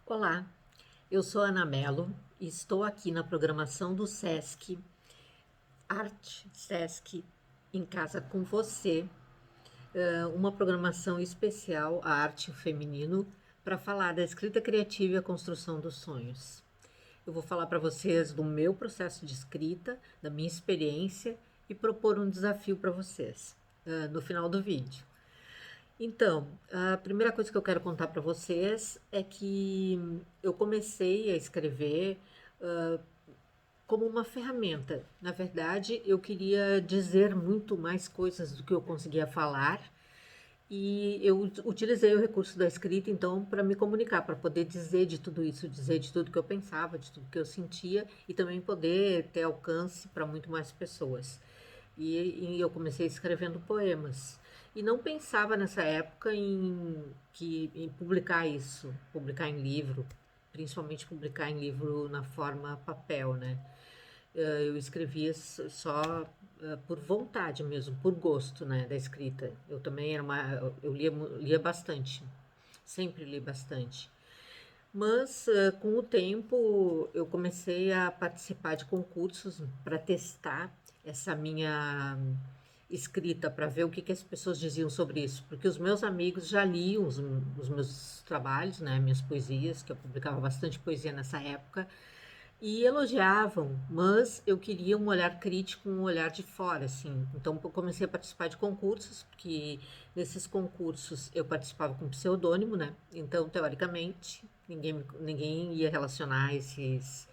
Olá, eu sou a Ana Mello e estou aqui na programação do SESC, Arte SESC em Casa com Você, uma programação especial, a arte e o feminino, para falar da escrita criativa e a construção dos sonhos. Eu vou falar para vocês do meu processo de escrita, da minha experiência e propor um desafio para vocês no final do vídeo. Então, a primeira coisa que eu quero contar para vocês é que eu comecei a escrever como uma ferramenta. Na verdade, eu queria dizer muito mais coisas do que eu conseguia falar e eu utilizei o recurso da escrita, então, para me comunicar, para poder dizer de tudo isso, dizer de tudo que eu pensava, de tudo que eu sentia e também poder ter alcance para muito mais pessoas. E eu comecei escrevendo poemas. E não pensava nessa época em publicar isso, publicar em livro, principalmente publicar em livro na forma papel, né? Eu escrevia só por vontade mesmo, por gosto, né, da escrita. Eu também era eu lia bastante, sempre li bastante. Mas com o tempo eu comecei a participar de concursos para testar essa minha escrita, para ver o que as pessoas diziam sobre isso, porque os meus amigos já liam os meus trabalhos, né, minhas poesias, que eu publicava bastante poesia nessa época, e elogiavam, mas eu queria um olhar crítico, um olhar de fora, assim. Então eu comecei a participar de concursos, porque nesses concursos eu participava com pseudônimo, né? Então, teoricamente, ninguém ia relacionar esses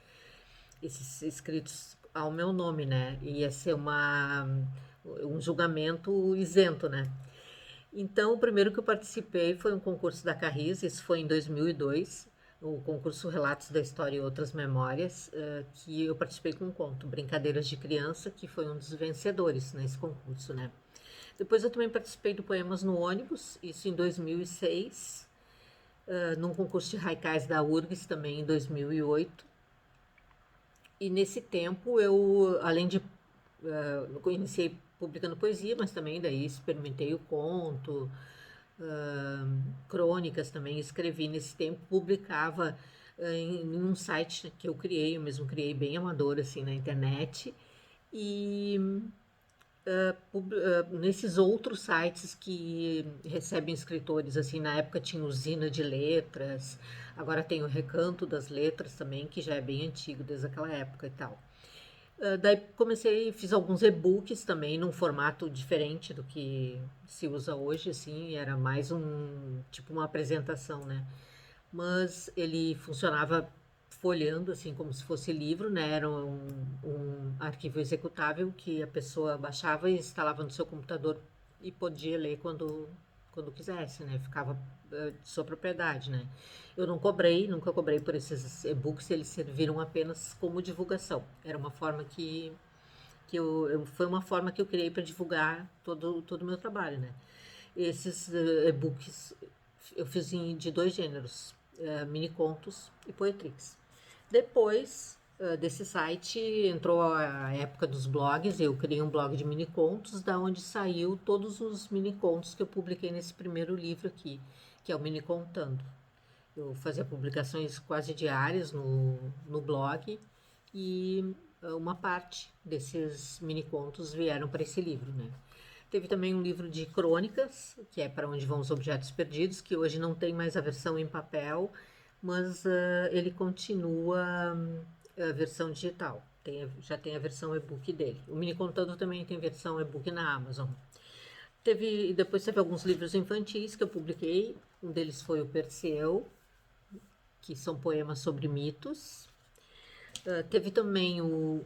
escritos ao meu nome, né? Ia ser um julgamento isento, né? Então, o primeiro que eu participei foi um concurso da Carris, isso foi em 2002, o concurso Relatos da História e Outras Memórias, que eu participei com um conto, Brincadeiras de Criança, que foi um dos vencedores nesse concurso, né? Depois eu também participei do Poemas no Ônibus, isso em 2006, num concurso de haikais da URGS também em 2008. E nesse tempo eu, além de eu iniciei publicando poesia, mas também daí experimentei o conto, crônicas também escrevi nesse tempo, publicava em um site que eu criei, eu mesmo criei bem amador assim na internet e nesses outros sites que recebem escritores, assim, na época tinha Usina de Letras, agora tem o Recanto das Letras também, que já é bem antigo desde aquela época e tal. Daí comecei, fiz alguns e-books também num formato diferente do que se usa hoje, assim, era mais tipo uma apresentação, né? Mas ele funcionava folheando, assim, como se fosse livro, né? Era um arquivo executável que a pessoa baixava e instalava no seu computador e podia ler quando quisesse, né? Ficava de sua propriedade, né? Eu não cobrei, nunca cobrei por esses e-books, eles serviram apenas como divulgação. Era uma forma foi uma forma que eu criei para divulgar todo o meu trabalho, né? Esses e-books eu fiz de dois gêneros, mini contos e poetrix. Depois desse site entrou a época dos blogs, eu criei um blog de mini contos, da onde saiu todos os mini contos que eu publiquei nesse primeiro livro aqui, que é o Mini Contando. Eu fazia publicações quase diárias no blog e uma parte desses mini contos vieram para esse livro, né? Teve também um livro de crônicas, que é Para Onde Vão os Objetos Perdidos, que hoje não tem mais a versão em papel, mas ele continua a versão digital. Já tem a versão e-book dele. O Mini Contando também tem versão e-book na Amazon. Depois teve alguns livros infantis que eu publiquei. Um deles foi o Perseu, que são poemas sobre mitos. Teve também o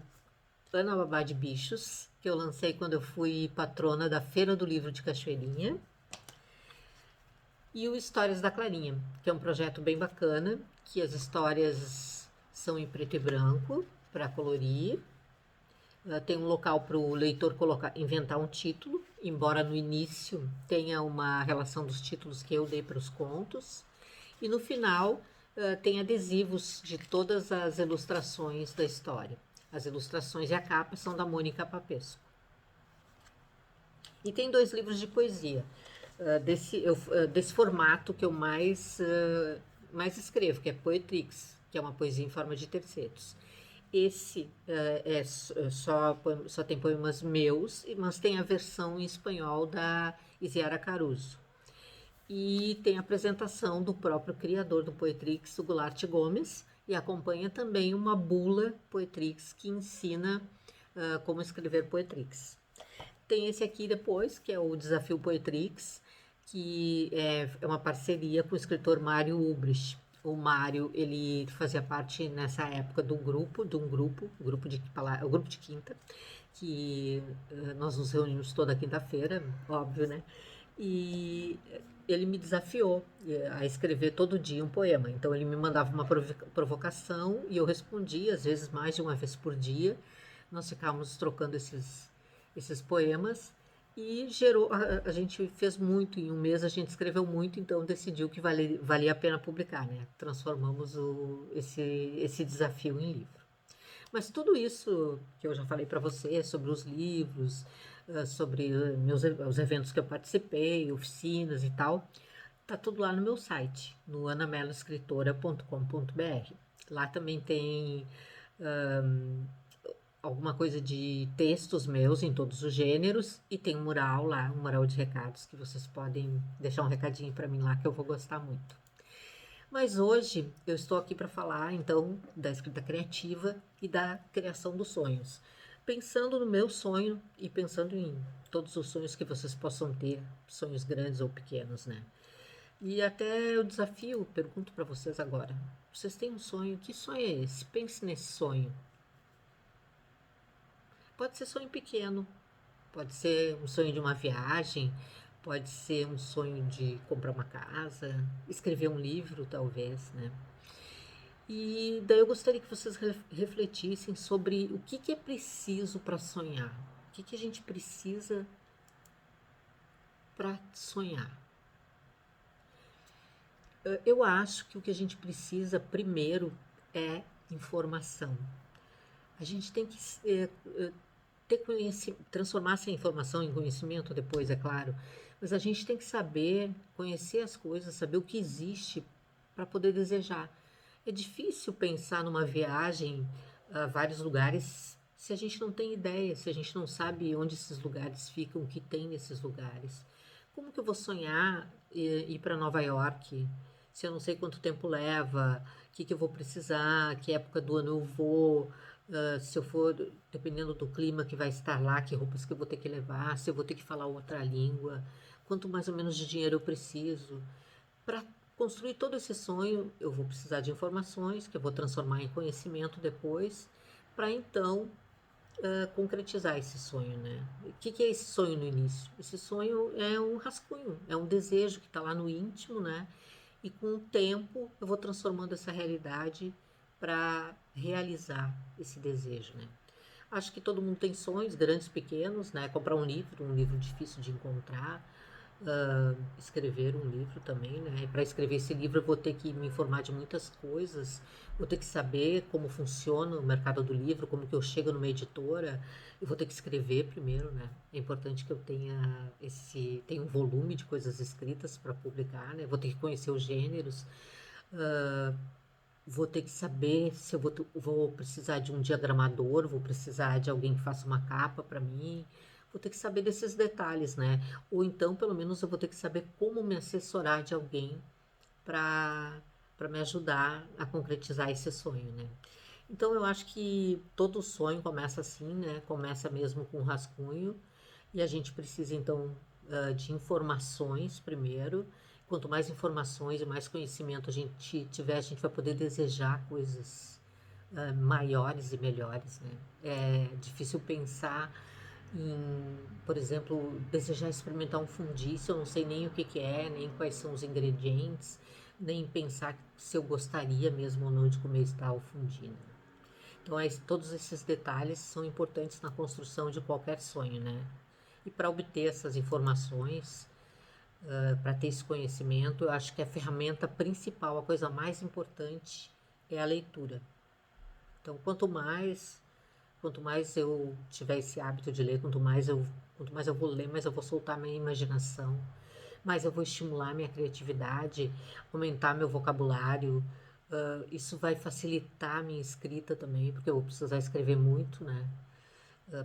Ana Babá de Bichos, que eu lancei quando eu fui patrona da Feira do Livro de Cachoeirinha. E o Histórias da Clarinha, que é um projeto bem bacana, que as histórias são em preto e branco, para colorir. Tem um local para o leitor inventar um título, embora no início tenha uma relação dos títulos que eu dei para os contos. E no final tem adesivos de todas as ilustrações da história. As ilustrações e a capa são da Mônica Papesco. E tem dois livros de poesia desse formato que eu mais mais escrevo, que é Poetrix, que é uma poesia em forma de tercetos. Esse só tem poemas meus, mas tem a versão em espanhol da Isiara Caruso. E tem a apresentação do próprio criador do Poetrix, o Goulart Gomes, e acompanha também uma bula Poetrix que ensina como escrever Poetrix. Tem esse aqui depois, que é o Desafio Poetrix, que é uma parceria com o escritor Mário Ubrich. O Mário, ele fazia parte nessa época de um grupo o grupo de quinta, que nós nos reunimos toda quinta-feira, óbvio, né? E ele me desafiou a escrever todo dia um poema. Então ele me mandava uma provocação e eu respondia, às vezes mais de uma vez por dia. Nós ficávamos trocando esses poemas e gerou, a gente fez muito, em um mês a gente escreveu muito, então decidiu que valia a pena publicar, né? Transformamos esse desafio em livro. Mas tudo isso que eu já falei para você, sobre os livros, sobre os eventos que eu participei, oficinas e tal, tá tudo lá no meu site, no anameloescritora.com.br. Lá também tem alguma coisa de textos meus em todos os gêneros e tem um mural lá, um mural de recados que vocês podem deixar um recadinho para mim lá que eu vou gostar muito. Mas hoje eu estou aqui para falar então da escrita criativa e da criação dos sonhos. Pensando no meu sonho e pensando em todos os sonhos que vocês possam ter, sonhos grandes ou pequenos, né? E até eu desafio, pergunto para vocês agora. Vocês têm um sonho? Que sonho é esse? Pense nesse sonho. Pode ser sonho pequeno, pode ser um sonho de uma viagem, pode ser um sonho de comprar uma casa, escrever um livro, talvez, né? E daí eu gostaria que vocês refletissem sobre o que é preciso para sonhar. O que a gente precisa para sonhar? Eu acho que o que a gente precisa primeiro é informação. A gente tem que ter transformar essa informação em conhecimento depois, é claro, mas a gente tem que saber conhecer as coisas, saber o que existe para poder desejar. É difícil pensar numa viagem a vários lugares se a gente não tem ideia, se a gente não sabe onde esses lugares ficam, o que tem nesses lugares. Como que eu vou sonhar ir para Nova York se eu não sei quanto tempo leva, o que eu vou precisar, que época do ano eu vou, se eu for, dependendo do clima que vai estar lá, que roupas que eu vou ter que levar, se eu vou ter que falar outra língua, quanto mais ou menos de dinheiro eu preciso. Para construir todo esse sonho, eu vou precisar de informações que eu vou transformar em conhecimento depois, para então concretizar esse sonho, né? O que é esse sonho no início? Esse sonho é um rascunho, é um desejo que está lá no íntimo, né? E com o tempo eu vou transformando essa realidade para realizar esse desejo, né? Acho que todo mundo tem sonhos, grandes, pequenos, né? Comprar um livro difícil de encontrar, escrever um livro também, né? E para escrever esse livro eu vou ter que me informar de muitas coisas, vou ter que saber como funciona o mercado do livro, como que eu chego numa editora, eu vou ter que escrever primeiro, né? É importante que eu tenha um volume de coisas escritas para publicar, né? Vou ter que conhecer os gêneros, vou ter que saber se eu vou precisar de um diagramador, vou precisar de alguém que faça uma capa para mim, vou ter que saber desses detalhes, né? Ou então, pelo menos, eu vou ter que saber como me assessorar de alguém para me ajudar a concretizar esse sonho, né? Então, eu acho que todo sonho começa assim, né? Começa mesmo com um rascunho e a gente precisa, então, de informações primeiro. Quanto mais informações e mais conhecimento a gente tiver, a gente vai poder desejar coisas maiores e melhores, né? É difícil pensar em, por exemplo, desejar experimentar um fundi se eu não sei nem o que é, nem quais são os ingredientes, nem pensar se eu gostaria mesmo ou não de comer tal fundi, né? Então, todos esses detalhes são importantes na construção de qualquer sonho, né? E para obter essas informações, para ter esse conhecimento, eu acho que a ferramenta principal, a coisa mais importante é a leitura. Então, quanto mais eu tiver esse hábito de ler, quanto mais eu vou ler, mais eu vou soltar minha imaginação, mais eu vou estimular minha criatividade, aumentar meu vocabulário. Isso vai facilitar a minha escrita também, porque eu vou precisar escrever muito, né?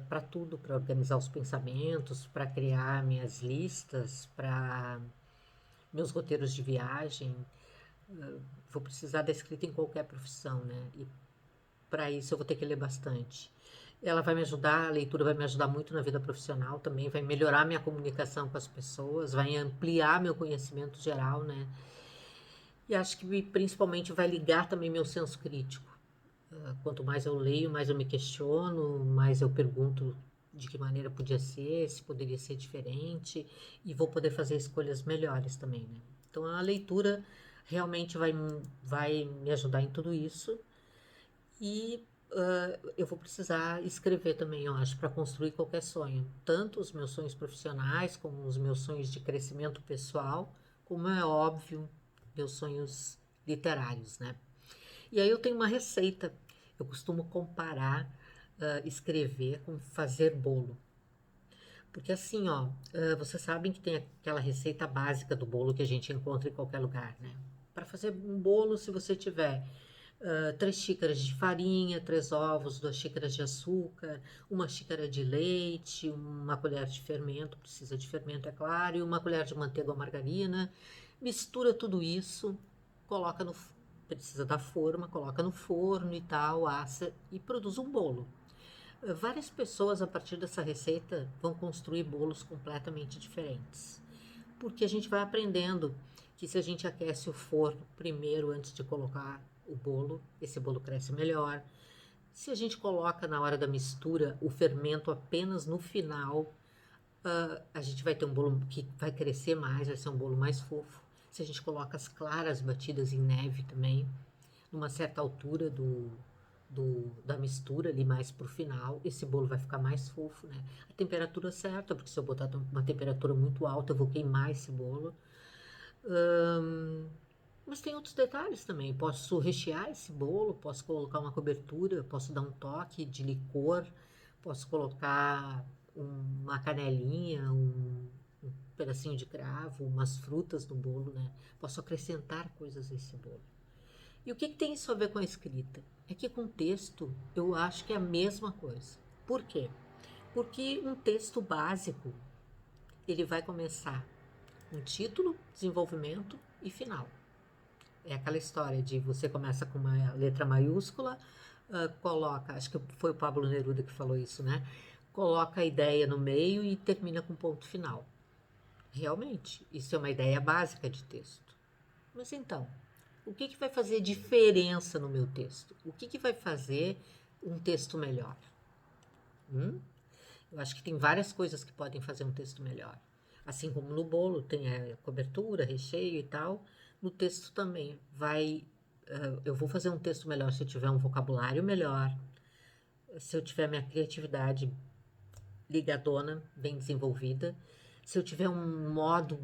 Para tudo, para organizar os pensamentos, para criar minhas listas, para meus roteiros de viagem. Vou precisar da escrita em qualquer profissão, né? E para isso eu vou ter que ler bastante. Ela vai me ajudar, a leitura vai me ajudar muito na vida profissional também, vai melhorar minha comunicação com as pessoas, vai ampliar meu conhecimento geral, né? E acho que principalmente vai ligar também meu senso crítico. Quanto mais eu leio, mais eu me questiono, mais eu pergunto de que maneira podia ser, se poderia ser diferente, e vou poder fazer escolhas melhores também, né? Então a leitura realmente vai me ajudar em tudo isso. E eu vou precisar escrever também, eu acho, para construir qualquer sonho. Tanto os meus sonhos profissionais, como os meus sonhos de crescimento pessoal, como é óbvio, meus sonhos literários, né? E aí eu tenho uma receita. Eu costumo comparar escrever com fazer bolo. Porque assim, ó, vocês sabem que tem aquela receita básica do bolo que a gente encontra em qualquer lugar, né? Para fazer um bolo, se você tiver 3 xícaras de farinha, 3 ovos, 2 xícaras de açúcar, 1 xícara de leite, 1 colher de fermento, precisa de fermento, é claro, e 1 colher de manteiga ou margarina. Mistura tudo isso, coloca no, precisa da forma, coloca no forno e tal, assa e produz um bolo. Várias pessoas, a partir dessa receita, vão construir bolos completamente diferentes. Porque a gente vai aprendendo que se a gente aquece o forno primeiro antes de colocar o bolo, esse bolo cresce melhor. Se a gente coloca na hora da mistura o fermento apenas no final, a gente vai ter um bolo que vai crescer mais, vai ser um bolo mais fofo. Se a gente coloca as claras batidas em neve também, numa certa altura da mistura ali mais pro final, esse bolo vai ficar mais fofo, né? A temperatura certa, porque se eu botar uma temperatura muito alta, eu vou queimar esse bolo. Mas tem outros detalhes também. Posso rechear esse bolo, posso colocar uma cobertura, posso dar um toque de licor, posso colocar uma canelinha, um pedacinho de cravo, umas frutas no bolo, né? Posso acrescentar coisas a esse bolo. E o que tem isso a ver com a escrita? É que com texto eu acho que é a mesma coisa. Por quê? Porque um texto básico, ele vai começar um título, desenvolvimento e final. É aquela história de você começa com uma letra maiúscula, coloca, acho que foi o Pablo Neruda que falou isso, né? Coloca a ideia no meio e termina com ponto final. Realmente, isso é uma ideia básica de texto. Mas então, o que vai fazer diferença no meu texto? O que vai fazer um texto melhor? Eu acho que tem várias coisas que podem fazer um texto melhor. Assim como no bolo tem a cobertura, recheio e tal, no texto também eu vou fazer um texto melhor se eu tiver um vocabulário melhor, se eu tiver minha criatividade ligadona, bem desenvolvida, se eu tiver um modo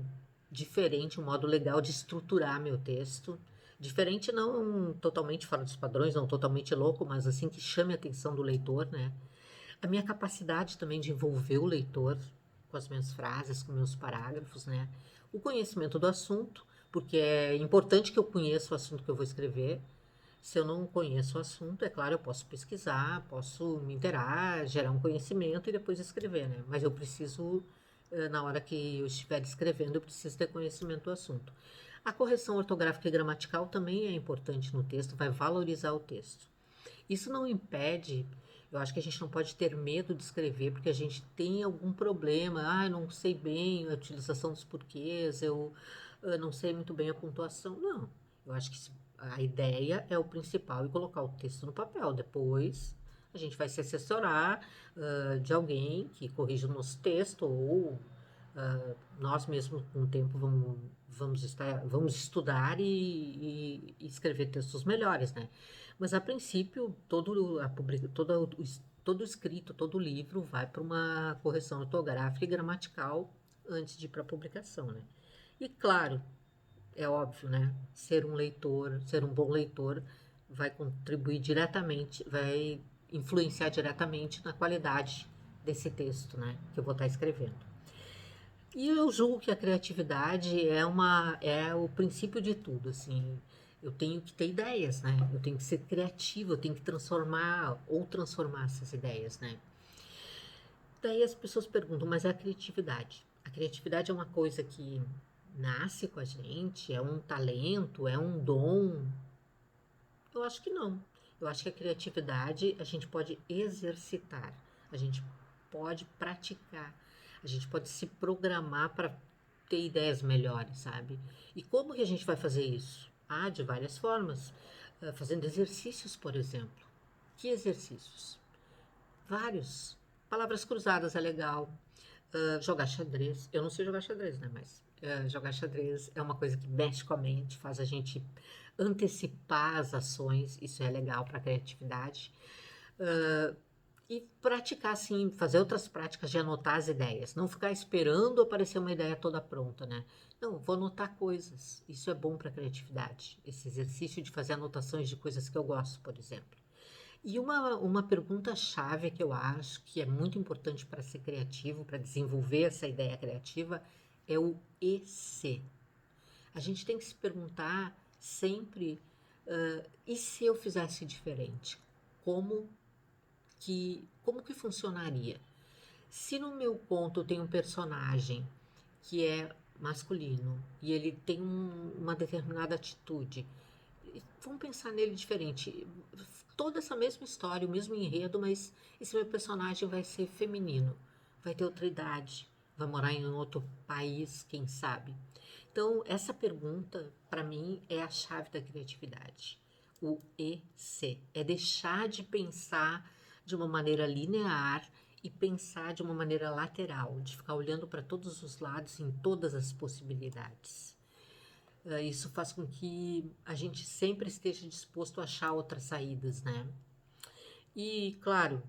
diferente, um modo legal de estruturar meu texto. Diferente não totalmente fora dos padrões, não totalmente louco, mas assim que chame a atenção do leitor, né? A minha capacidade também de envolver o leitor com as minhas frases, com meus parágrafos, né? O conhecimento do assunto, porque é importante que eu conheça o assunto que eu vou escrever. Se eu não conheço o assunto, é claro, eu posso pesquisar, posso me inteirar, gerar um conhecimento e depois escrever, né? Mas eu preciso, na hora que eu estiver escrevendo, eu preciso ter conhecimento do assunto. A correção ortográfica e gramatical também é importante no texto, vai valorizar o texto. Isso não impede, eu acho que a gente não pode ter medo de escrever porque a gente tem algum problema. Eu não sei bem a utilização dos porquês, eu não sei muito bem a pontuação. Não, eu acho que a ideia é o principal e colocar o texto no papel. Depois a gente vai se assessorar de alguém que corrija o nosso texto ou nós mesmos com o tempo vamos estudar e escrever textos melhores, né? Mas a princípio todo escrito, todo livro vai para uma correção ortográfica e gramatical antes de ir para a publicação, né? E claro, é óbvio, né? Ser um bom leitor vai contribuir diretamente, vai influenciar diretamente na qualidade desse texto, né? Que eu vou estar escrevendo. E eu julgo que a criatividade é o princípio de tudo, assim. Eu tenho que ter ideias, né? Eu tenho que ser criativo, eu tenho que transformar essas ideias, né? Daí as pessoas perguntam, mas é a criatividade? A criatividade é uma coisa que nasce com a gente, é um talento, é um dom? Eu acho que não. Eu acho que a criatividade a gente pode exercitar, a gente pode praticar, a gente pode se programar para ter ideias melhores, sabe? E como que a gente vai fazer isso? Ah, de várias formas. Fazendo exercícios, por exemplo. Que exercícios? Vários. Palavras cruzadas é legal. Jogar xadrez. Eu não sei jogar xadrez, né? Mas jogar xadrez é uma coisa que mexe com a mente, faz a gente antecipar as ações. Isso é legal para a criatividade. Uh, e praticar, assim, fazer outras práticas de anotar as ideias. Não ficar esperando aparecer uma ideia toda pronta, né? Não, vou anotar coisas. Isso é bom para a criatividade. Esse exercício de fazer anotações de coisas que eu gosto, por exemplo. E uma pergunta-chave que eu acho que é muito importante para ser criativo, para desenvolver essa ideia criativa, é o e se. A gente tem que se perguntar sempre, e se eu fizesse diferente? Como como que funcionaria? Se no meu conto tem um personagem que é masculino e ele tem uma determinada atitude, vamos pensar nele diferente. Toda essa mesma história, o mesmo enredo, mas esse meu personagem vai ser feminino, vai ter outra idade, vai morar em outro país, quem sabe. Então, essa pergunta, para mim, é a chave da criatividade. O e se. É deixar de pensar de uma maneira linear e pensar de uma maneira lateral, de ficar olhando para todos os lados em todas as possibilidades. Isso faz com que a gente sempre esteja disposto a achar outras saídas, né? E, claro,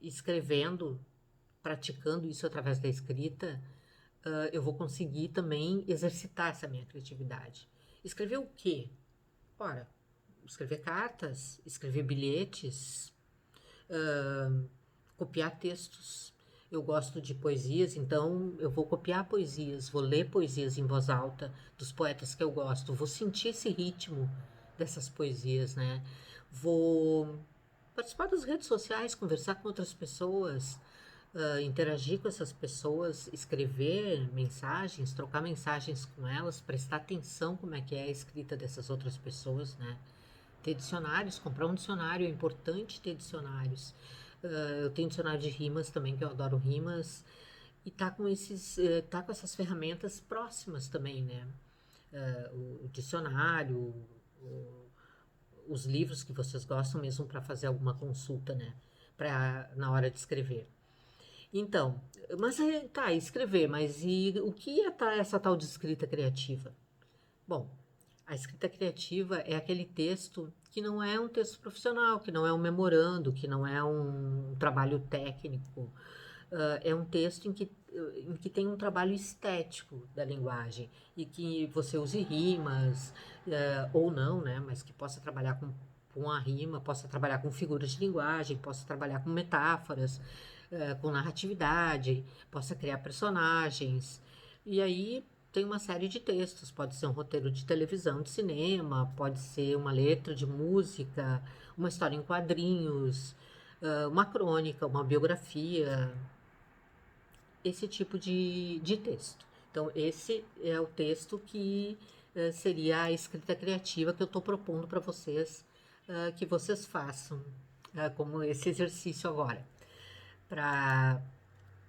escrevendo, praticando isso através da escrita, eu vou conseguir também exercitar essa minha criatividade. Escrever o quê? Ora, escrever cartas, escrever bilhetes, copiar textos. Eu gosto de poesias, então eu vou copiar poesias, vou ler poesias em voz alta dos poetas que eu gosto, vou sentir esse ritmo dessas poesias, né? Vou participar das redes sociais, conversar com outras pessoas, interagir com essas pessoas, escrever mensagens, trocar mensagens com elas, prestar atenção como é que é a escrita dessas outras pessoas, né? Ter dicionários, comprar um dicionário, é importante ter dicionários. Eu tenho dicionário de rimas também, que eu adoro rimas, e tá com essas ferramentas próximas também, né? O dicionário, os livros que vocês gostam mesmo para fazer alguma consulta, né? Na hora de escrever. Então, mas tá, escrever, mas e o que é essa tal de escrita criativa? Bom, a escrita criativa é aquele texto que não é um texto profissional, que não é um memorando, que não é um trabalho técnico. É um texto em que tem um trabalho estético da linguagem e que você use rimas, ou não, né? Mas que possa trabalhar com a rima, possa trabalhar com figuras de linguagem, possa trabalhar com metáforas, com narratividade, possa criar personagens. E aí tem uma série de textos, pode ser um roteiro de televisão, de cinema, pode ser uma letra de música, uma história em quadrinhos, uma crônica, uma biografia, esse tipo de texto. Então, esse é o texto que seria a escrita criativa que eu estou propondo para vocês, que vocês façam, como esse exercício agora, para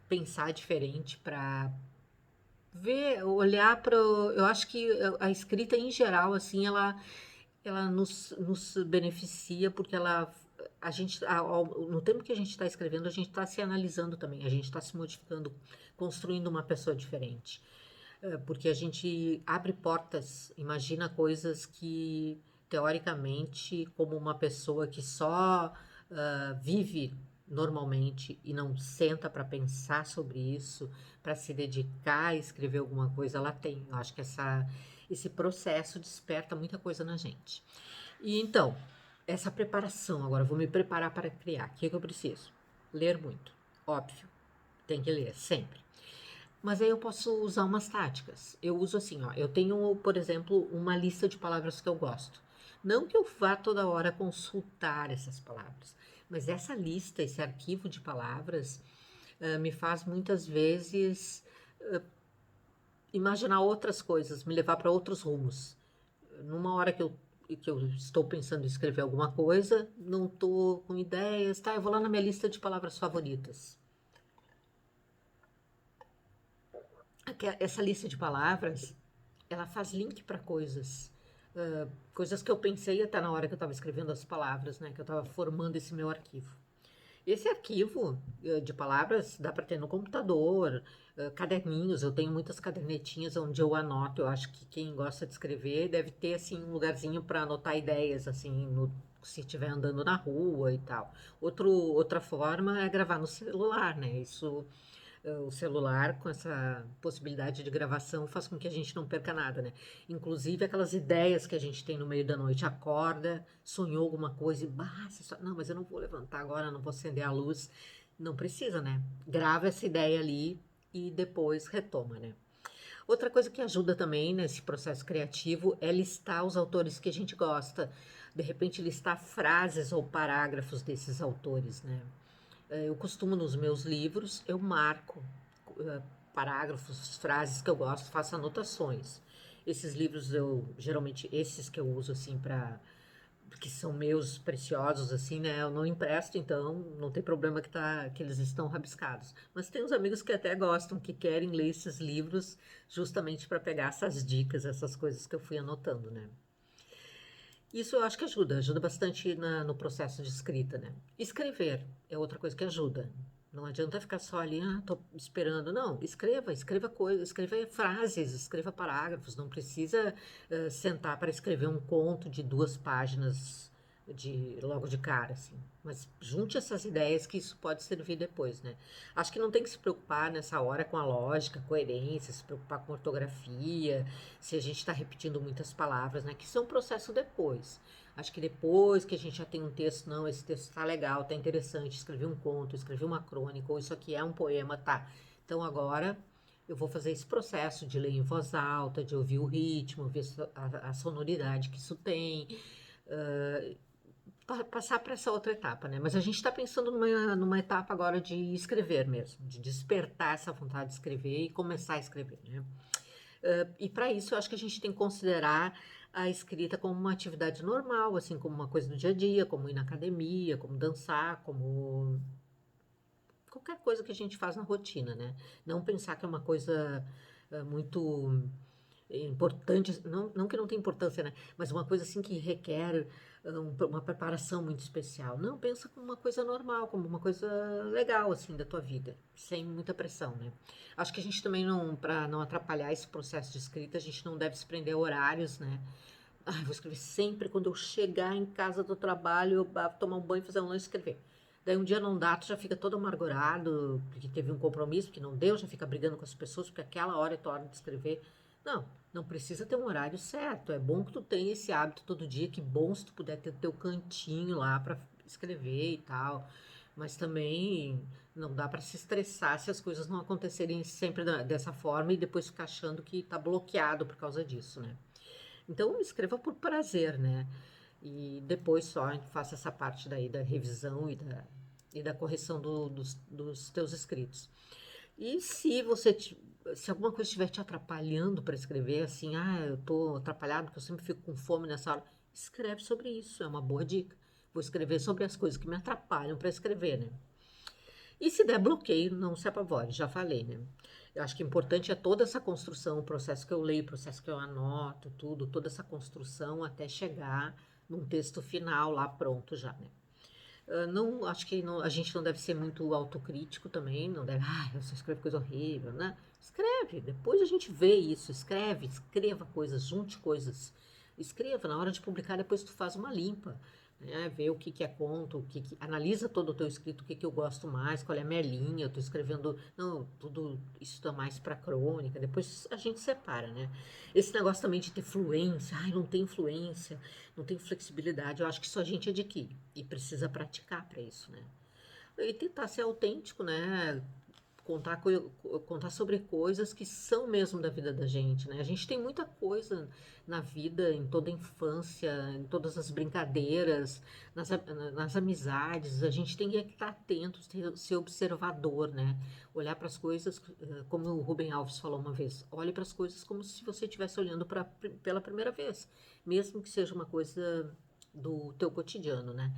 pensar diferente, para ver, olhar para. Eu acho que a escrita em geral, assim, ela nos beneficia porque a gente, no tempo que a gente está escrevendo, a gente está se analisando também, a gente está se modificando, construindo uma pessoa diferente. Porque a gente abre portas, imagina coisas que, teoricamente, como uma pessoa que só vive normalmente e não senta para pensar sobre isso, para se dedicar a escrever alguma coisa, ela tem. Eu acho que esse processo desperta muita coisa na gente. E então, essa preparação, agora eu vou me preparar para criar. O que eu preciso? Ler muito, óbvio, tem que ler sempre. Mas aí eu posso usar umas táticas. Eu uso assim, ó, eu tenho, por exemplo, uma lista de palavras que eu gosto. Não que eu vá toda hora consultar essas palavras, mas essa lista, esse arquivo de palavras, me faz muitas vezes imaginar outras coisas, me levar para outros rumos. Numa hora que eu estou pensando em escrever alguma coisa, não estou com ideias, tá? Eu vou lá na minha lista de palavras favoritas. Essa lista de palavras, ela faz link para coisas. Coisas que eu pensei até na hora que eu estava escrevendo as palavras, né? Que eu estava formando esse meu arquivo. Esse arquivo de palavras dá para ter no computador, caderninhos. Eu tenho muitas cadernetinhas onde eu anoto. Eu acho que quem gosta de escrever deve ter assim um lugarzinho para anotar ideias, assim, se estiver andando na rua e tal. Outra forma é gravar no celular, né? Isso o celular com essa possibilidade de gravação faz com que a gente não perca nada, né? Inclusive aquelas ideias que a gente tem no meio da noite, acorda, sonhou alguma coisa e, não, mas eu não vou levantar agora, não vou acender a luz. Não precisa, né? Grava essa ideia ali e depois retoma, né? Outra coisa que ajuda também nesse processo criativo é listar os autores que a gente gosta. De repente, listar frases ou parágrafos desses autores, né? Eu costumo nos meus livros, eu marco eh, parágrafos, frases que eu gosto, faço anotações. Esses livros geralmente esses que eu uso assim para que são meus preciosos assim, né? Eu não empresto, então não tem problema que eles estão rabiscados. Mas tem uns amigos que até gostam, que querem ler esses livros justamente para pegar essas dicas, essas coisas que eu fui anotando, né? Isso eu acho que ajuda bastante no processo de escrita, né? Escrever é outra coisa que ajuda. Não adianta ficar só ali, tô esperando. Não, escreva coisas, escreva frases, escreva parágrafos. Não precisa sentar para escrever um conto de 2 páginas logo de cara, assim. Mas junte essas ideias que isso pode servir depois, né? Acho que não tem que se preocupar nessa hora com a lógica, coerência, se preocupar com ortografia, se a gente está repetindo muitas palavras, né? Que isso é um processo depois. Acho que depois que a gente já tem um texto, não, esse texto está legal, está interessante, escrevi um conto, escrevi uma crônica, ou isso aqui é um poema, tá. Então agora eu vou fazer esse processo de ler em voz alta, de ouvir o ritmo, ver a sonoridade que isso tem, passar para essa outra etapa, né? Mas a gente está pensando numa etapa agora de escrever mesmo, de despertar essa vontade de escrever e começar a escrever, né? E para isso eu acho que a gente tem que considerar a escrita como uma atividade normal, assim como uma coisa do dia a dia, como ir na academia, como dançar, como qualquer coisa que a gente faz na rotina, né? Não pensar que é uma coisa muito importante, não que não tenha importância, né? Mas uma coisa assim que requer uma preparação muito especial. Não, pensa como uma coisa normal, como uma coisa legal, assim, da tua vida, sem muita pressão, né? Acho que a gente também não, para não atrapalhar esse processo de escrita, a gente não deve se prender a horários, né? Vou escrever sempre quando eu chegar em casa do trabalho, eu tomar um banho e fazer um lanche e escrever. Daí um dia não dá, tu já fica todo amargurado, porque teve um compromisso, porque não deu, já fica brigando com as pessoas, porque aquela hora é tua hora de escrever. Não, não precisa ter um horário certo. É bom que tu tenha esse hábito todo dia, que bom se tu puder ter teu cantinho lá para escrever e tal. Mas também não dá para se estressar se as coisas não acontecerem sempre dessa forma e depois ficar achando que tá bloqueado por causa disso, né? Então, escreva por prazer, né? E depois só faça essa parte daí da revisão e da correção dos teus escritos. E se alguma coisa estiver te atrapalhando para escrever, assim, eu tô atrapalhado porque eu sempre fico com fome nessa hora, escreve sobre isso, é uma boa dica. Vou escrever sobre as coisas que me atrapalham para escrever, né? E se der bloqueio, não se apavore, já falei, né? Eu acho que o importante é toda essa construção, o processo que eu leio, o processo que eu anoto, tudo, toda essa construção até chegar num texto final lá pronto já, né? Não, acho que a gente não deve ser muito autocrítico também, não deve, eu só escrevo coisa horrível, né? Escreve, depois a gente vê isso, escreva coisas, junte coisas. Escreva, na hora de publicar, depois tu faz uma limpa, né? Vê o que é conto, analisa todo o teu escrito, o que eu gosto mais, qual é a minha linha, eu tô escrevendo, não, tudo isso tá mais pra crônica, depois a gente separa, né? Esse negócio também de ter fluência, não tem fluência, não tem flexibilidade, eu acho que isso a gente adquire e precisa praticar para isso, né? E tentar ser autêntico, né? contar sobre coisas que são mesmo da vida da gente, né? A gente tem muita coisa na vida, em toda a infância, em todas as brincadeiras, nas amizades. A gente tem que estar atento, ser observador, né? Olhar para as coisas, como o Rubem Alves falou uma vez, olhe para as coisas como se você estivesse olhando pela primeira vez, mesmo que seja uma coisa do teu cotidiano, né?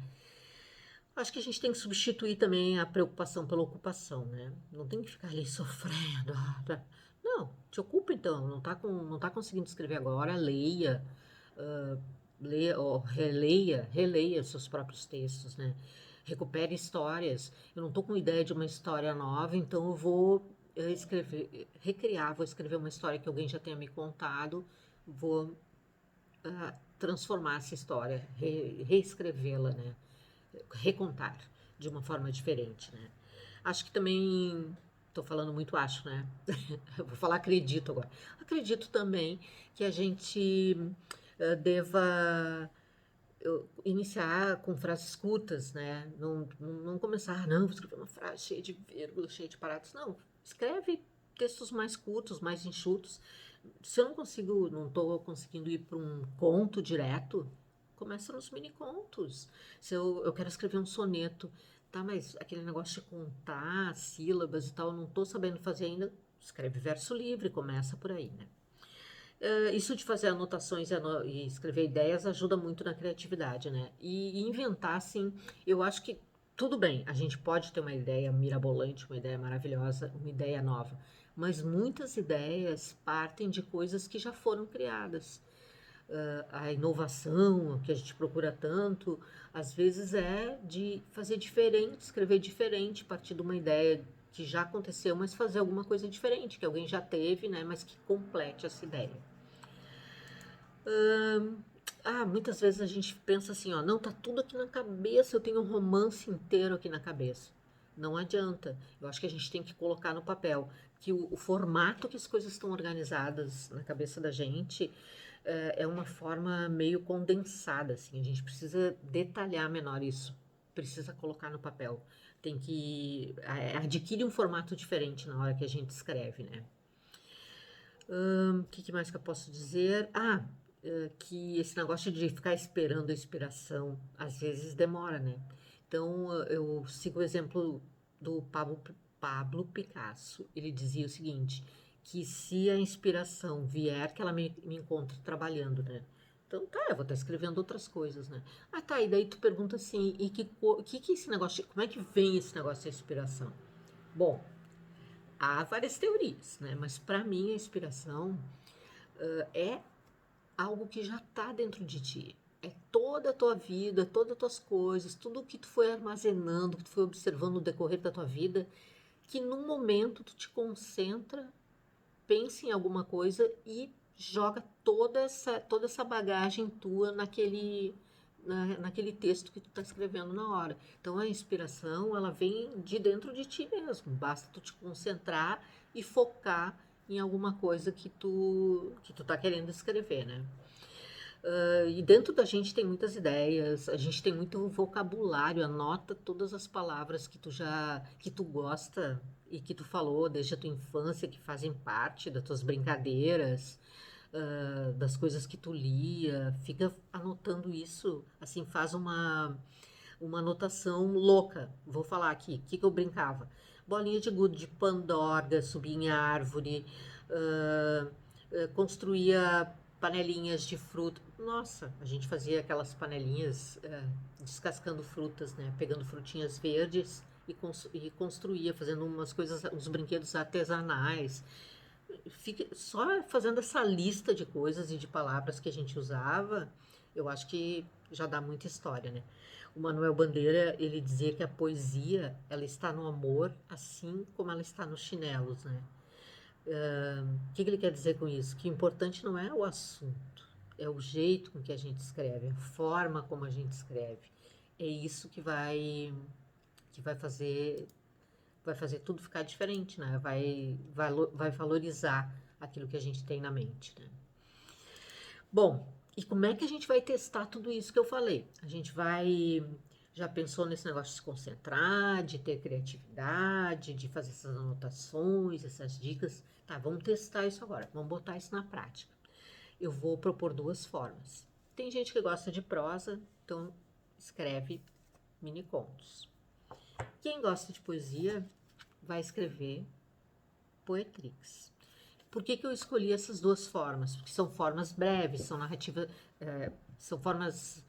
Acho que a gente tem que substituir também a preocupação pela ocupação, né? Não tem que ficar ali sofrendo. Não, te ocupa então. Não tá conseguindo escrever agora, leia, ah, leia, ou releia seus próprios textos, né? Recupere histórias. Eu não tô com ideia de uma história nova, então eu vou vou escrever uma história que alguém já tenha me contado, vou transformar essa história, reescrevê-la, né? Recontar de uma forma diferente, né? Acho que também, estou falando muito acho, né? Eu vou falar acredito agora. Acredito também que a gente deva iniciar com frases curtas, né? Não começar, não, vou escrever uma frase cheia de vírgulas, cheia de parágrafos. Não, escreve textos mais curtos, mais enxutos. Se eu não estou conseguindo ir para um conto direto, começa nos mini contos. Se eu quero escrever um soneto, tá, mas aquele negócio de contar sílabas e tal, eu não estou sabendo fazer ainda, escreve verso livre, começa por aí, né? Isso de fazer anotações e escrever ideias ajuda muito na criatividade, né? E inventar, assim, eu acho que tudo bem, a gente pode ter uma ideia mirabolante, uma ideia maravilhosa, uma ideia nova, mas muitas ideias partem de coisas que já foram criadas. A inovação que a gente procura tanto, às vezes é de fazer diferente, escrever diferente, partir de uma ideia que já aconteceu, mas fazer alguma coisa diferente, que alguém já teve, né, mas que complete essa ideia. Muitas vezes a gente pensa assim, ó, não, tá tudo aqui na cabeça, eu tenho um romance inteiro aqui na cabeça. Não adianta. Eu acho que a gente tem que colocar no papel que o formato que as coisas estão organizadas na cabeça da gente é uma forma meio condensada, assim. A gente precisa detalhar menor isso. Precisa colocar no papel. Tem que adquire um formato diferente na hora que a gente escreve, né? O que mais que eu posso dizer? Que esse negócio de ficar esperando a inspiração, às vezes demora, né? Então, eu sigo o exemplo do Pablo Picasso. Ele dizia o seguinte, que se a inspiração vier, que ela me encontre trabalhando, né? Então, tá, eu vou estar escrevendo outras coisas, né? Ah, tá, e daí tu pergunta assim, e que esse negócio, como é que vem esse negócio da inspiração? Bom, há várias teorias, né? Mas para mim a inspiração é algo que já está dentro de ti. É toda a tua vida, todas as tuas coisas, tudo que tu foi armazenando, que tu foi observando no decorrer da tua vida, que num momento tu te concentra, pensa em alguma coisa e joga toda essa bagagem tua naquele texto que tu está escrevendo na hora. Então a inspiração, ela vem de dentro de ti mesmo. Basta tu te concentrar e focar em alguma coisa que tu tá querendo escrever, né? E dentro da gente tem muitas ideias, a gente tem muito vocabulário, anota todas as palavras que tu gosta e que tu falou desde a tua infância, que fazem parte das tuas brincadeiras, das coisas que tu lia, fica anotando isso, assim, faz uma anotação louca. Vou falar aqui, o que eu brincava? Bolinha de gude, de pandorga, subia em árvore, construía panelinhas de fruta. Nossa, a gente fazia aquelas panelinhas descascando frutas, né? Pegando frutinhas verdes e construía, fazendo umas coisas, uns brinquedos artesanais. Só fazendo essa lista de coisas e de palavras que a gente usava, eu acho que já dá muita história, né? O Manuel Bandeira, ele dizia que a poesia, ela está no amor, assim como ela está nos chinelos, né? O que ele quer dizer com isso? Que o importante não é o assunto, é o jeito com que a gente escreve, a forma como a gente escreve. É isso que vai fazer tudo ficar diferente, né? Vai valorizar aquilo que a gente tem na mente, né? Bom, e como é que a gente vai testar tudo isso que eu falei? A gente vai Já pensou nesse negócio de se concentrar, de ter criatividade, de fazer essas anotações, essas dicas? Tá, vamos testar isso agora, vamos botar isso na prática. Eu vou propor duas formas. Tem gente que gosta de prosa, então escreve mini contos. Quem gosta de poesia vai escrever poetrix. Por que eu escolhi essas duas formas? Porque são formas breves, são narrativas, são formas,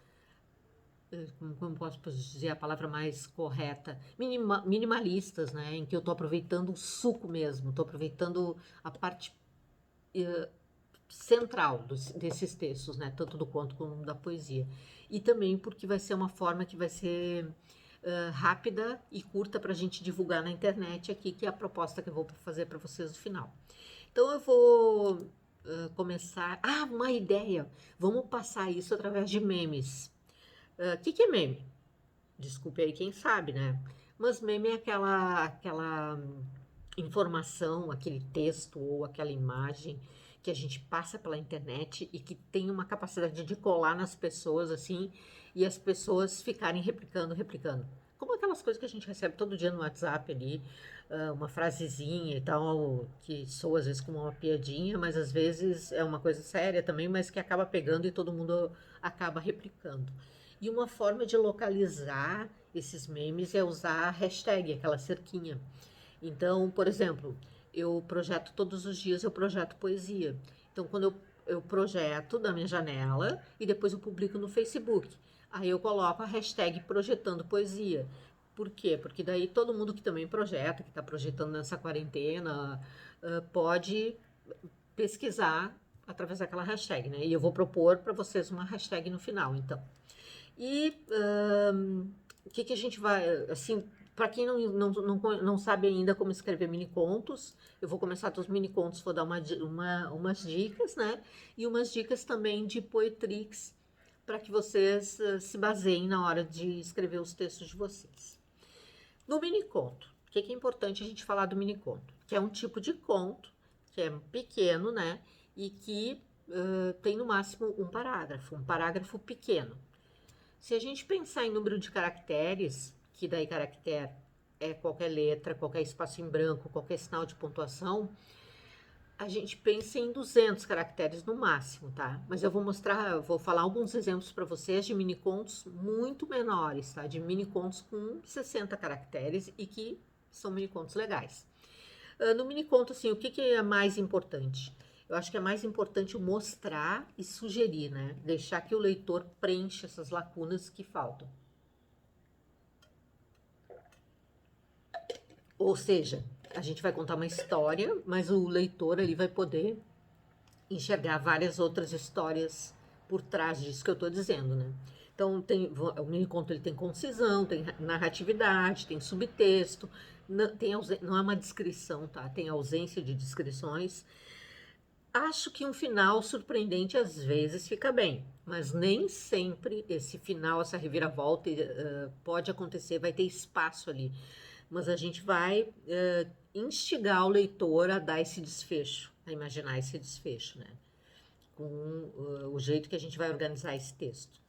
como posso dizer a palavra mais correta, minimalistas, né? Em que eu estou aproveitando o suco mesmo, estou aproveitando a parte central desses textos, né? Tanto do conto como da poesia. E também porque vai ser uma forma que vai ser rápida e curta para a gente divulgar na internet aqui, que é a proposta que eu vou fazer para vocês no final. Então eu vou começar. Ah, uma ideia! Vamos passar isso através de memes. O que é meme? Desculpe aí quem sabe, né? Mas meme é aquela informação, aquele texto ou aquela imagem que a gente passa pela internet e que tem uma capacidade de colar nas pessoas assim e as pessoas ficarem replicando. Como aquelas coisas que a gente recebe todo dia no WhatsApp ali, uma frasezinha e tal, que soa às vezes como uma piadinha, mas às vezes é uma coisa séria também, mas que acaba pegando e todo mundo acaba replicando. E uma forma de localizar esses memes é usar a hashtag, aquela cerquinha. Então, por exemplo, eu projeto todos os dias, eu projeto poesia. Então, quando eu projeto da minha janela e depois eu publico no Facebook. Aí eu coloco a hashtag projetando poesia. Por quê? Porque daí todo mundo que também projeta, que está projetando nessa quarentena, pode pesquisar através daquela hashtag, né? E eu vou propor para vocês uma hashtag no final, então. E o que a gente vai, assim, para quem não sabe ainda como escrever mini contos, eu vou começar dos mini contos, vou dar umas dicas, né? E umas dicas também de poetrix, para que vocês se baseiem na hora de escrever os textos de vocês. No mini conto, o que é importante a gente falar do mini conto? Que é um tipo de conto, que é pequeno, né? E que tem no máximo um parágrafo pequeno. Se a gente pensar em número de caracteres, que daí caractere é qualquer letra, qualquer espaço em branco, qualquer sinal de pontuação, a gente pensa em 200 caracteres no máximo, tá? Mas eu vou falar alguns exemplos para vocês de mini contos muito menores, tá? De mini contos com 60 caracteres e que são mini contos legais. No mini conto, assim, o que é mais importante? Eu acho que é mais importante mostrar e sugerir, né? Deixar que o leitor preencha essas lacunas que faltam. Ou seja, a gente vai contar uma história, mas o leitor ali vai poder enxergar várias outras histórias por trás disso que eu estou dizendo, né? Então, o mini conto ele tem concisão, tem narratividade, tem subtexto, não é uma descrição, tá? Tem ausência de descrições. Acho que um final surpreendente às vezes fica bem, mas nem sempre esse final, essa reviravolta pode acontecer, vai ter espaço ali. Mas a gente vai instigar o leitor a dar esse desfecho, a imaginar esse desfecho, né? Com o jeito que a gente vai organizar esse texto.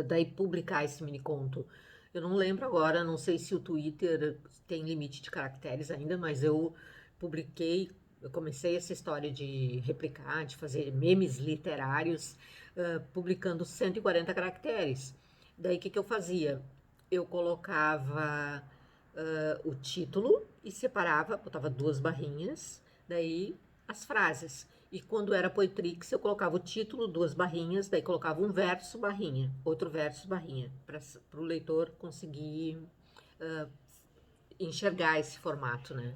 Daí publicar esse mini conto. Eu não lembro agora, não sei se o Twitter tem limite de caracteres ainda, mas eu comecei essa história de replicar, de fazer memes literários, publicando 140 caracteres. Daí o que eu fazia? Eu colocava o título e separava, botava 2 barrinhas, daí as frases. E quando era Poetrix, eu colocava o título, 2 barrinhas, daí colocava um verso, barrinha, outro verso, barrinha, para o leitor conseguir enxergar esse formato, né?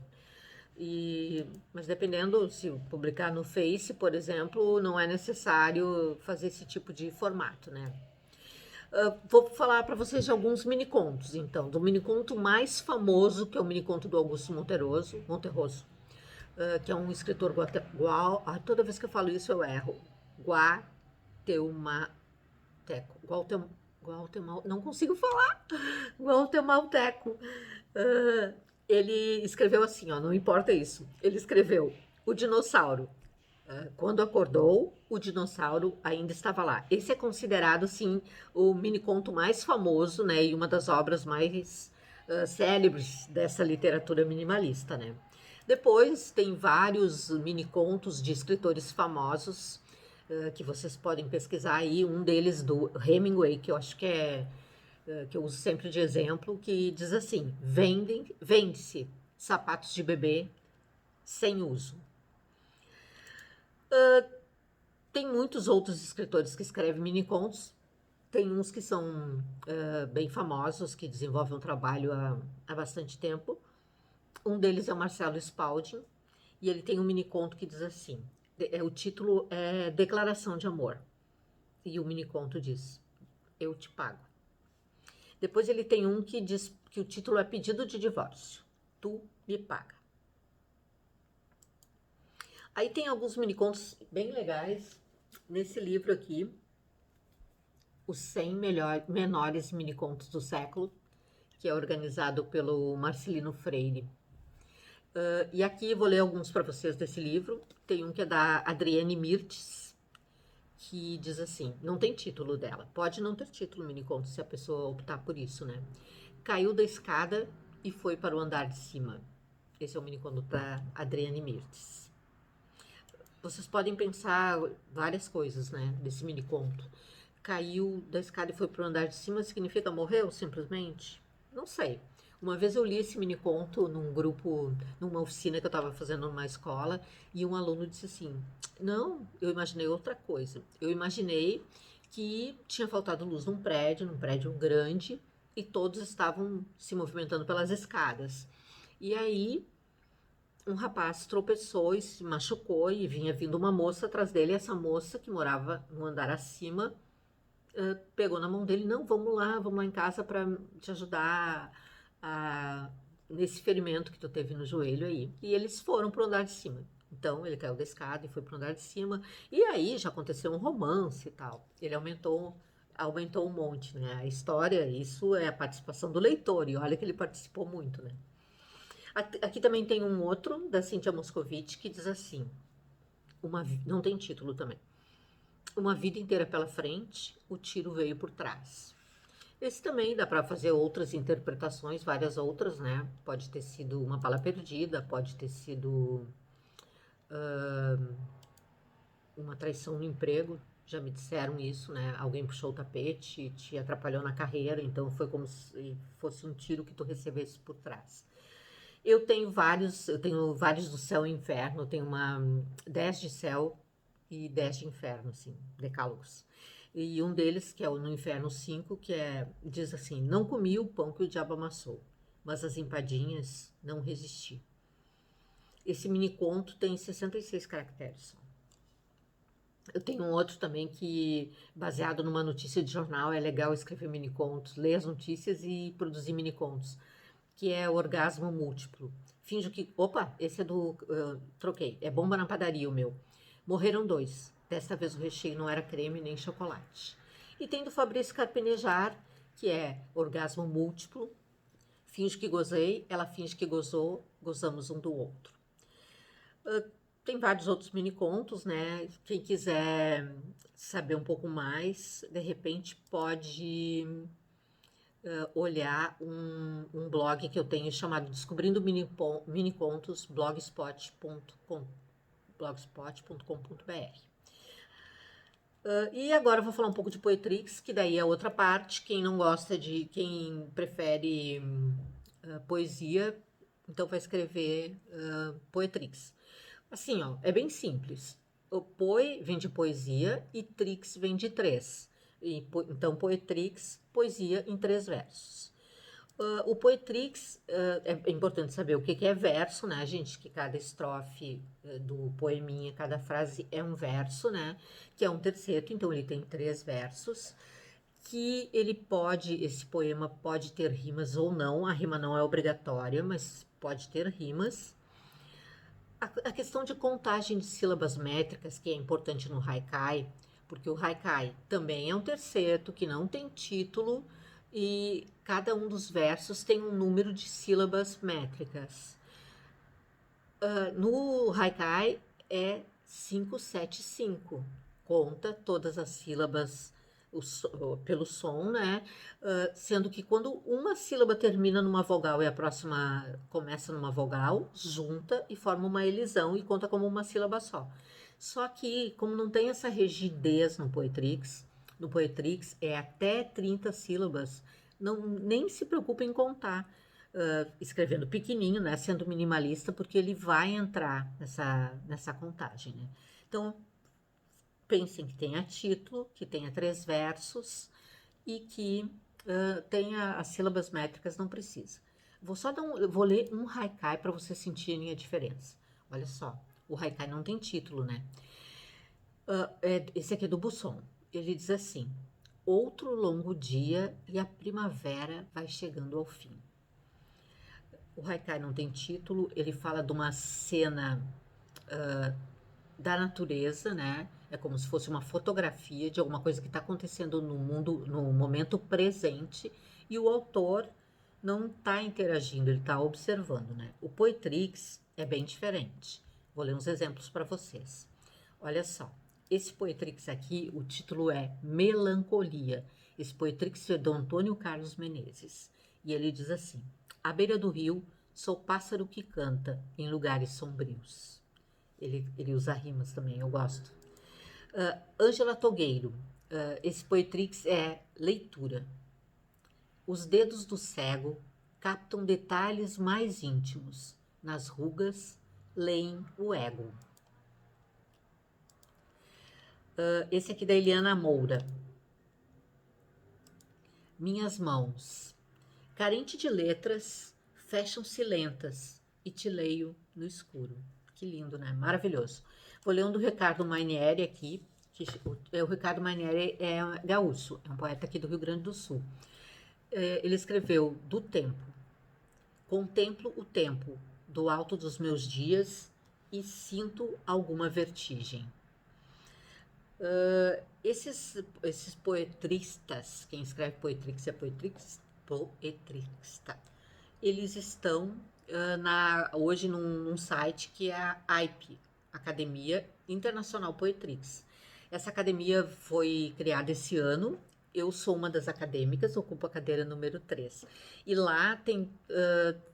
Mas dependendo, se publicar no Face, por exemplo, não é necessário fazer esse tipo de formato, né? Vou falar para vocês de alguns minicontos, então. Do miniconto mais famoso, que é o miniconto do Augusto Monterroso, que é um escritor toda vez que eu falo isso eu erro. Não consigo falar. Guatemalteco. Ele escreveu assim, ó, não importa isso. Ele escreveu O Dinossauro, Quando acordou, o dinossauro ainda estava lá. Esse é considerado, sim, o miniconto mais famoso, né? E uma das obras mais célebres dessa literatura minimalista, né? Depois tem vários minicontos de escritores famosos que vocês podem pesquisar aí. Um deles do Hemingway, que eu acho que que eu uso sempre de exemplo, que diz assim: vende-se sapatos de bebê sem uso. Tem muitos outros escritores que escrevem minicontos. Tem uns que são bem famosos, que desenvolvem um trabalho há bastante tempo. Um deles é o Marcelo Spalding, e ele tem um miniconto que diz assim: o título é Declaração de Amor. E o miniconto diz: Eu te pago. Depois ele tem um que diz que o título é Pedido de Divórcio. Tu me paga. Aí tem alguns minicontos bem legais nesse livro aqui, Os 100 menores minicontos do século, que é organizado pelo Marcelino Freire. E aqui vou ler alguns para vocês desse livro. Tem um que é da Adriane Mirtes, que diz assim, não tem título dela. Pode não ter título miniconto se a pessoa optar por isso, né? Caiu da escada e foi para o andar de cima. Esse é o miniconto da Adriane Mirtes. Vocês podem pensar várias coisas, né, desse miniconto. Caiu da escada e foi para o andar de cima significa morreu, simplesmente? Não sei. Uma vez eu li esse miniconto num grupo, numa oficina que eu estava fazendo numa escola, e um aluno disse assim: Não, eu imaginei outra coisa. Eu imaginei que tinha faltado luz num prédio grande, e todos estavam se movimentando pelas escadas. E aí um rapaz tropeçou e se machucou, e vinha vindo uma moça atrás dele. E essa moça, que morava no andar acima, pegou na mão dele: Não, vamos lá em casa para te ajudar nesse ferimento que tu teve no joelho aí. E eles foram pro andar de cima. Então ele caiu da escada e foi pro andar de cima. E aí já aconteceu um romance e tal. Ele aumentou um monte, né? A história, isso é a participação do leitor. E olha que ele participou muito, né? Aqui também tem um outro, da Cíntia Moscovitch, que diz assim, não tem título também: Uma vida inteira pela frente, o tiro veio por trás. Esse também dá para fazer outras interpretações, várias outras, né? Pode ter sido uma bala perdida, pode ter sido uma traição no emprego. Já me disseram isso, né? Alguém puxou o tapete, te atrapalhou na carreira, então foi como se fosse um tiro que tu recebesse por trás. Eu tenho vários do céu e inferno. Eu tenho 10 de céu e 10 de inferno, assim, decálogos. E um deles, que é o no Inferno 5, diz assim: Não comi o pão que o diabo amassou, mas as empadinhas não resisti. Esse mini conto tem 66 caracteres. Eu tenho um outro também que, baseado numa notícia de jornal, é legal escrever mini contos, ler as notícias e produzir mini contos, que é Orgasmo Múltiplo. Finjo que. Opa, esse é do. Troquei. É Bomba na Padaria, o meu. Morreram 2. Desta vez o recheio não era creme nem chocolate. E tem do Fabrício Carpenejar, que é Orgasmo Múltiplo. Finjo que gozei, ela finge que gozou, gozamos um do outro. Tem vários outros mini contos, né? Quem quiser saber um pouco mais, de repente pode olhar um blog que eu tenho chamado Descobrindo Minicontos, blogspot.com.br. E agora eu vou falar um pouco de Poetrix, que daí é outra parte. Quem prefere poesia, então vai escrever Poetrix. Assim, ó, é bem simples. O poe vem de poesia e trix vem de três. Então, Poetrix, poesia em 3 versos. O Poetrix, é importante saber o que é verso, né, gente? Que cada estrofe do poeminha, cada frase é um verso, né? Que é um terceto, então ele tem 3 versos. Que esse poema pode ter rimas ou não. A rima não é obrigatória, mas pode ter rimas. A questão de contagem de sílabas métricas, que é importante no haikai, porque o haikai também é um terceto que não tem título e cada um dos versos tem um número de sílabas métricas. No haikai é 575. Conta todas as sílabas pelo som, né? Sendo que quando uma sílaba termina numa vogal e a próxima começa numa vogal, junta e forma uma elisão e conta como uma sílaba só. Só que, como não tem essa rigidez no Poetrix é até 30 sílabas, nem se preocupe em contar. Escrevendo pequenininho, né, sendo minimalista, porque ele vai entrar nessa contagem. Né? Então, pensem que tenha título, que tenha 3 versos e que tenha as sílabas métricas, não precisa. Vou ler um haikai para vocês sentirem a diferença. Olha só, o haikai não tem título, né? Esse aqui é do Busson. Ele diz assim: outro longo dia e a primavera vai chegando ao fim. O haikai não tem título, ele fala de uma cena da natureza, né? É como se fosse uma fotografia de alguma coisa que está acontecendo no mundo, no momento presente, e o autor não está interagindo, ele está observando, né? O Poetrix é bem diferente. Vou ler uns exemplos para vocês. Olha só, esse Poetrix aqui, o título é Melancolia. Esse Poetrix é do Antônio Carlos Menezes. E ele diz assim: à beira do rio, sou pássaro que canta em lugares sombrios. Ele usa rimas também, eu gosto. Ângela Togueiro, esse Poetrix é leitura. Os dedos do cego captam detalhes mais íntimos. Nas rugas, leem o ego. Esse aqui da Eliana Moura. Minhas mãos, carente de letras, fecham-se lentas e te leio no escuro. Que lindo, né? Maravilhoso. Vou ler um do Ricardo Mainieri aqui. O Ricardo Mainieri é gaúcho, é um poeta aqui do Rio Grande do Sul. Ele escreveu do tempo. Contemplo o tempo do alto dos meus dias e sinto alguma vertigem. Esses poetristas, quem escreve Poetrix é poetrista, eles estão hoje num site que é a AIP, Academia Internacional Poetrix. Essa academia foi criada esse ano, eu sou uma das acadêmicas, ocupo a cadeira número 3. E lá tem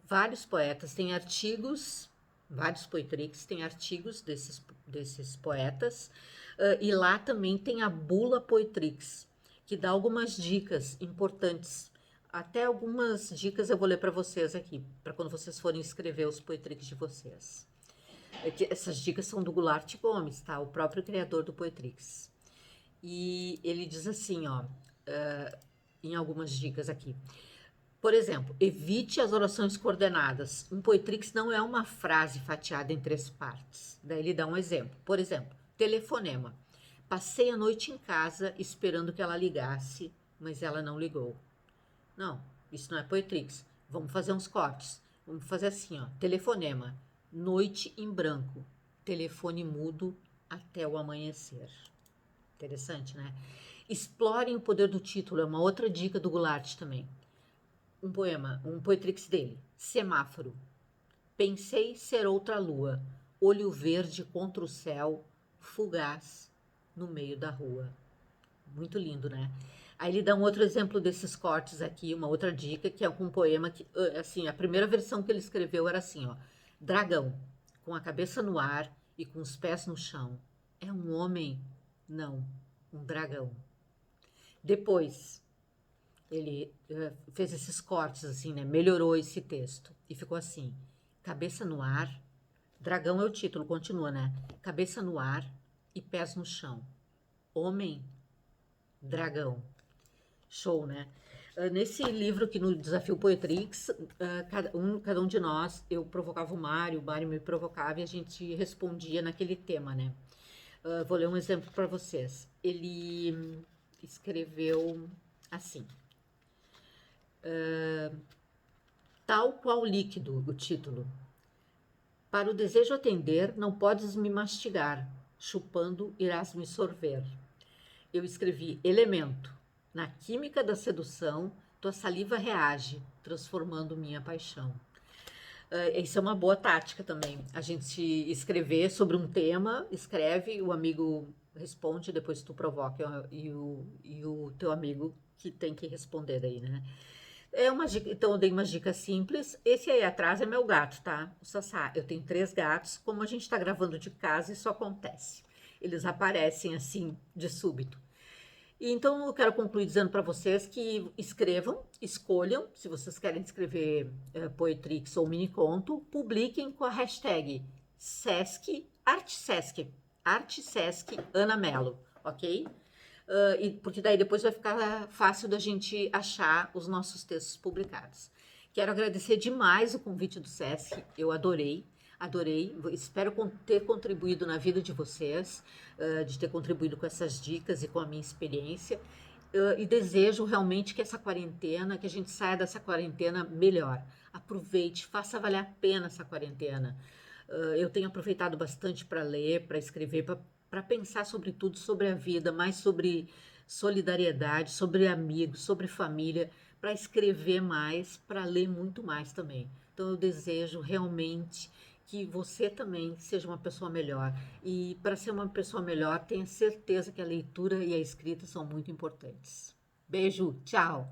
vários poetas, tem artigos, vários Poetrix, tem artigos desses poetas, e lá também tem a Bula Poetrix, que dá algumas dicas importantes. Até algumas dicas eu vou ler para vocês aqui, para quando vocês forem escrever os Poetrix de vocês. Essas dicas são do Goulart Gomes, tá? O próprio criador do Poetrix. E ele diz assim, ó, em algumas dicas aqui. Por exemplo, evite as orações coordenadas. Um Poetrix não é uma frase fatiada em 3 partes. Daí ele dá um exemplo. Por exemplo, telefonema. Passei a noite em casa esperando que ela ligasse, mas ela não ligou. Não, isso não é Poetrix. Vamos fazer uns cortes. Vamos fazer assim, ó. Telefonema. Noite em branco. Telefone mudo até o amanhecer. Interessante, né? Explorem o poder do título. É uma outra dica do Goulart também. Um poema, um Poetrix dele. Semáforo. Pensei ser outra lua. Olho verde contra o céu, fugaz no meio da rua. Muito lindo, né? Aí ele dá um outro exemplo desses cortes aqui, uma outra dica, que é um poema que, assim, a primeira versão que ele escreveu era assim, ó. Dragão, com a cabeça no ar e com os pés no chão. É um homem? Não, um dragão. Depois, ele fez esses cortes, assim, né? Melhorou esse texto. E ficou assim, cabeça no ar, dragão é o título, continua, né? Cabeça no ar e pés no chão. Homem, dragão. Show, né? Nesse livro aqui no Desafio Poetrix, cada um de nós, eu provocava o Mário me provocava e a gente respondia naquele tema, né? Vou ler um exemplo para vocês. Ele escreveu assim: tal qual líquido, o título. Para o desejo atender, não podes me mastigar, chupando irás me sorver. Eu escrevi elemento. Na química da sedução, tua saliva reage, transformando minha paixão. Isso é uma boa tática também. A gente escrever sobre um tema, escreve, o amigo responde, depois tu provoca e o teu amigo que tem que responder daí, né? É uma dica, então eu dei umas dicas simples. Esse aí atrás é meu gato, tá? O Sassá. Eu tenho 3 gatos. Como a gente tá gravando de casa, isso acontece. Eles aparecem assim, de súbito. E então eu quero concluir dizendo para vocês que escrevam, escolham, se vocês querem escrever Poetrix ou mini conto, publiquem com a hashtag Sesc, ArteSesc, ArteSesc Ana Mello, ok? Porque daí depois vai ficar fácil da gente achar os nossos textos publicados. Quero agradecer demais o convite do Sesc, eu adorei. Adorei, espero ter contribuído na vida de vocês, de ter contribuído com essas dicas e com a minha experiência. E desejo realmente que essa quarentena, que a gente saia dessa quarentena melhor. Aproveite, faça valer a pena essa quarentena. Eu tenho aproveitado bastante para ler, para escrever, para pensar sobre tudo, sobre a vida, mais sobre solidariedade, sobre amigos, sobre família, para escrever mais, para ler muito mais também. Então eu desejo realmente que você também seja uma pessoa melhor. E para ser uma pessoa melhor, tenha certeza que a leitura e a escrita são muito importantes. Beijo, tchau!